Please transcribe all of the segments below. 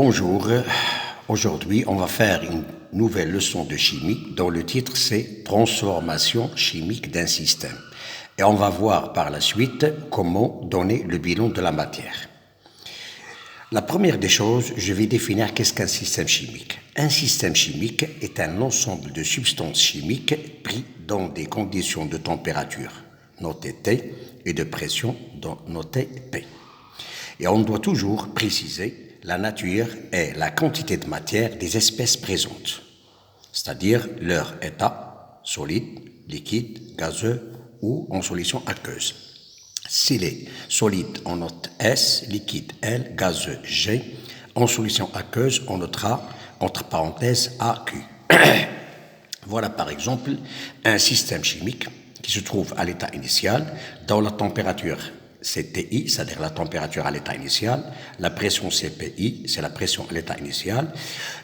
Bonjour, aujourd'hui on va faire une nouvelle leçon de chimie dont le titre c'est Transformation chimique d'un système. Et on va voir par la suite comment donner le bilan de la matière. La première des choses, je vais définir qu'est-ce qu'un système chimique. Un système chimique est un ensemble de substances chimiques prises dans des conditions de température, notée T, et de pression, notée P. Et on doit toujours préciser la nature et la quantité de matière des espèces présentes, c'est-à-dire leur état, solide, liquide, gazeux ou en solution aqueuse. S'il est solide, on note S, liquide L, gazeux G, en solution aqueuse, on notera entre parenthèses AQ. Voilà par exemple un système chimique qui se trouve à l'état initial dans la température c'est TI, c'est-à-dire la température à l'état initial, la pression CPI, c'est la pression à l'état initial,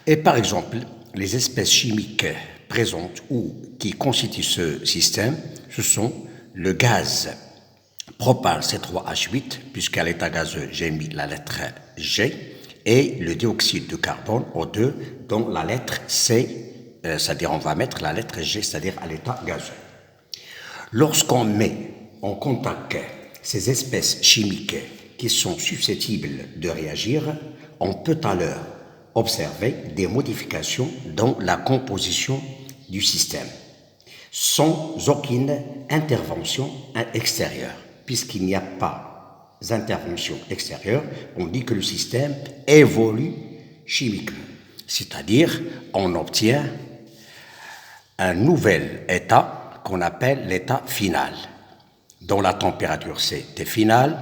et par exemple, les espèces chimiques présentes ou qui constituent ce système, ce sont le gaz propane C3H8, puisqu'à l'état gazeux, j'ai mis la lettre G, et le dioxyde de carbone, O2, dont la lettre C, c'est-à-dire on va mettre la lettre G, c'est-à-dire à l'état gazeux. Lorsqu'on met en contact ces espèces chimiques qui sont susceptibles de réagir, on peut alors observer des modifications dans la composition du système, sans aucune intervention extérieure. Puisqu'il n'y a pas d'intervention extérieure, on dit que le système évolue chimiquement, c'est-à-dire on obtient un nouvel état qu'on appelle l'état final, dont la température c'est T finale,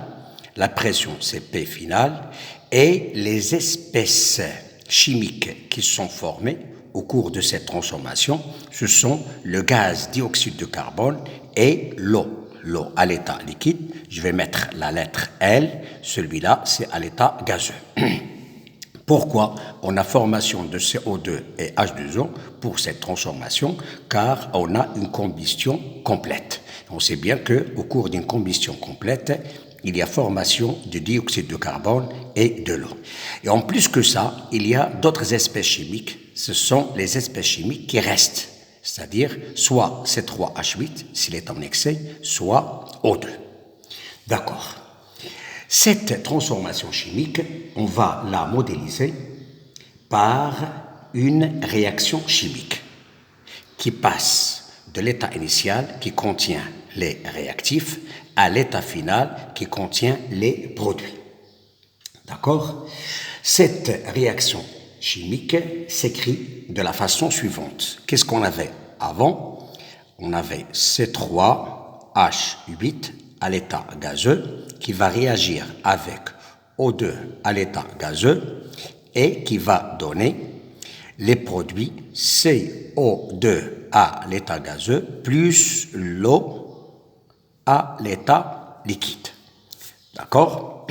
la pression c'est P finale, et les espèces chimiques qui sont formées au cours de cette transformation, ce sont le gaz dioxyde de carbone et l'eau. L'eau à l'état liquide, je vais mettre la lettre L, celui-là c'est à l'état gazeux. Pourquoi on a formation de CO2 et H2O pour cette transformation? Car on a une combustion complète. On sait bien qu'au cours d'une combustion complète, il y a formation de dioxyde de carbone et de l'eau. Et en plus que ça, il y a d'autres espèces chimiques. Ce sont les espèces chimiques qui restent, c'est-à-dire soit C3H8 s'il est en excès, soit O2. D'accord. Cette transformation chimique, on va la modéliser par une réaction chimique qui passe de l'état initial qui contient les réactifs à l'état final qui contient les produits. D'accord? Cette réaction chimique s'écrit de la façon suivante. Qu'est-ce qu'on avait avant? On avait C3H8 à l'état gazeux qui va réagir avec O2 à l'état gazeux et qui va donner les produits CO2 à l'état gazeux plus l'eau à l'état liquide. D'accord?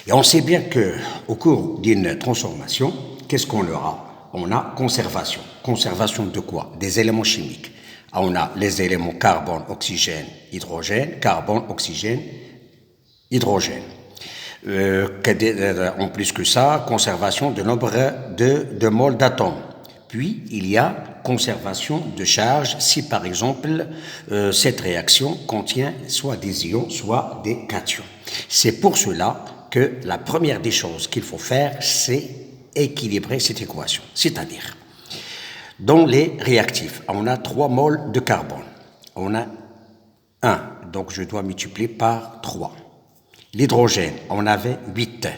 Et on sait bien qu'au cours d'une transformation, qu'est-ce qu'on aura? On a conservation. Conservation de quoi? Des éléments chimiques. On a les éléments carbone, oxygène, hydrogène, carbone, oxygène, hydrogène. En plus que ça, conservation de nombre de moles d'atomes. Puis, il y a conservation de charge si, par exemple, cette réaction contient soit des ions, soit des cations. C'est pour cela que la première des choses qu'il faut faire, c'est équilibrer cette équation. C'est-à-dire, dans les réactifs, on a 3 moles de carbone. On a 1, donc je dois multiplier par 3. L'hydrogène, on avait 8.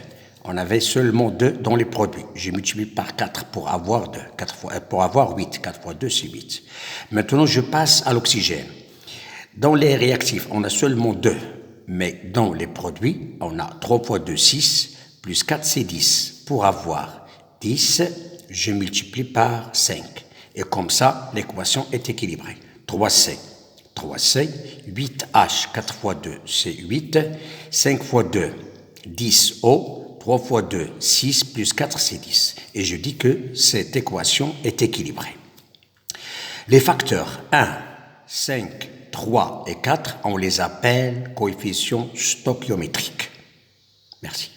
On avait seulement 2 dans les produits. J'ai multiplié par 4 pour avoir 2. Pour avoir 8. 4 fois 2, c'est 8. Maintenant, je passe à l'oxygène. Dans les réactifs, on a seulement 2. Mais dans les produits, on a 3 fois 2, 6, plus 4, c'est 10. Pour avoir 10, je multiplie par 5. Et comme ça, l'équation est équilibrée. 3C, 8H, 4 fois 2, c'est 8. 5 fois 2, 10O. 3 fois 2, 6, plus 4, c'est 10. Et je dis que cette équation est équilibrée. Les facteurs 1, 5, 3 et 4, on les appelle coefficients stoichiométriques. Merci.